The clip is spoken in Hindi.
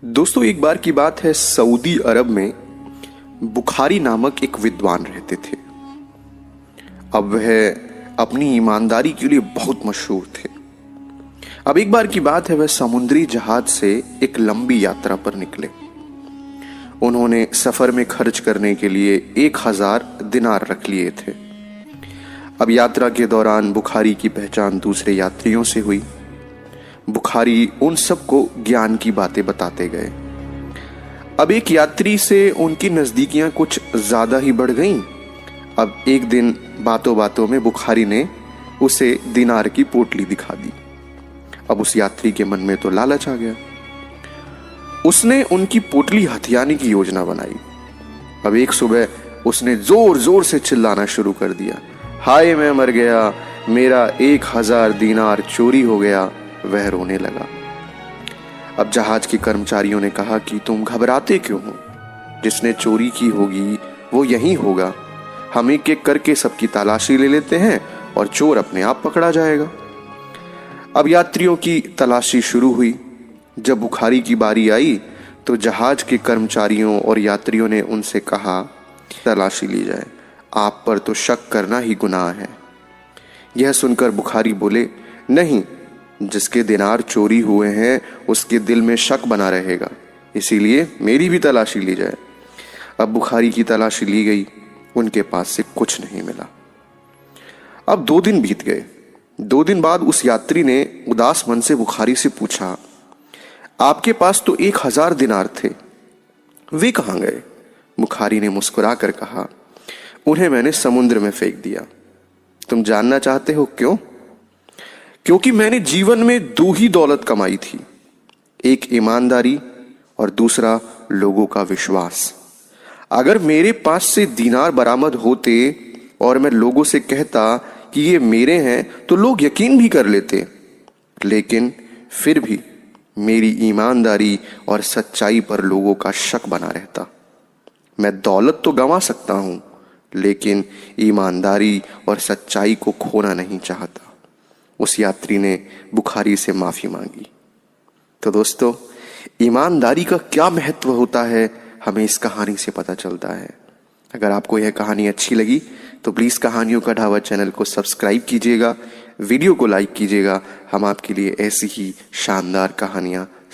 दोस्तों, एक बार की बात है, सऊदी अरब में बुखारी नामक एक विद्वान रहते थे। अब वह अपनी ईमानदारी के लिए बहुत मशहूर थे। अब एक बार की बात है, वह समुद्री जहाज से एक लंबी यात्रा पर निकले। उन्होंने सफर में खर्च करने के लिए 1000 दिनार रख लिए थे। अब यात्रा के दौरान बुखारी की पहचान दूसरे यात्रियों से हुई। बुखारी उन सबको ज्ञान की बातें बताते गए। अब एक यात्री से उनकी नजदीकियां कुछ ज्यादा ही बढ़ गईं। अब एक दिन बातों बातों में बुखारी ने उसे दिनार की पोटली दिखा दी। अब उस यात्री के मन में तो लालच आ गया। उसने उनकी पोटली हथियाने की योजना बनाई। अब एक सुबह उसने जोर जोर से चिल्लाना शुरू कर दिया, हाय मैं मर गया, मेरा 1000 दिनार चोरी हो गया। वह रोने लगा। अब जहाज के कर्मचारियों ने कहा कि तुम घबराते क्यों हो, जिसने चोरी की होगी वो यहीं होगा। हम एक एक करके सबकी तलाशी ले लेते हैं और चोर अपने आप पकड़ा जाएगा। अब यात्रियों की तलाशी शुरू हुई। जब बुखारी की बारी आई तो जहाज के कर्मचारियों और यात्रियों ने उनसे कहा, तलाशी ली जाए, आप पर तो शक करना ही गुनाह है। यह सुनकर बुखारी बोले, नहीं, जिसके दिनार चोरी हुए हैं उसके दिल में शक बना रहेगा, इसीलिए मेरी भी तलाशी ली जाए। अब बुखारी की तलाशी ली गई, उनके पास से कुछ नहीं मिला। अब 2 दिन बीत गए। 2 दिन बाद उस यात्री ने उदास मन से बुखारी से पूछा, आपके पास तो 1000 दिनार थे, वे कहाँ गए? बुखारी ने मुस्कुरा कर कहा, उन्हें मैंने समुद्र में फेंक दिया। तुम जानना चाहते हो क्यों? क्योंकि मैंने जीवन में 2 ही दौलत कमाई थी, एक ईमानदारी और दूसरा लोगों का विश्वास। अगर मेरे पास से दिनार बरामद होते और मैं लोगों से कहता कि ये मेरे हैं तो लोग यकीन भी कर लेते, लेकिन फिर भी मेरी ईमानदारी और सच्चाई पर लोगों का शक बना रहता। मैं दौलत तो गंवा सकता हूं, लेकिन ईमानदारी और सच्चाई को खोना नहीं चाहता। उस यात्री ने बुखारी से माफी मांगी। तो दोस्तों, ईमानदारी का क्या महत्व होता है हमें इस कहानी से पता चलता है। अगर आपको यह कहानी अच्छी लगी तो प्लीज कहानियों का ढाबा चैनल को सब्सक्राइब कीजिएगा, वीडियो को लाइक कीजिएगा। हम आपके लिए ऐसी ही शानदार कहानियां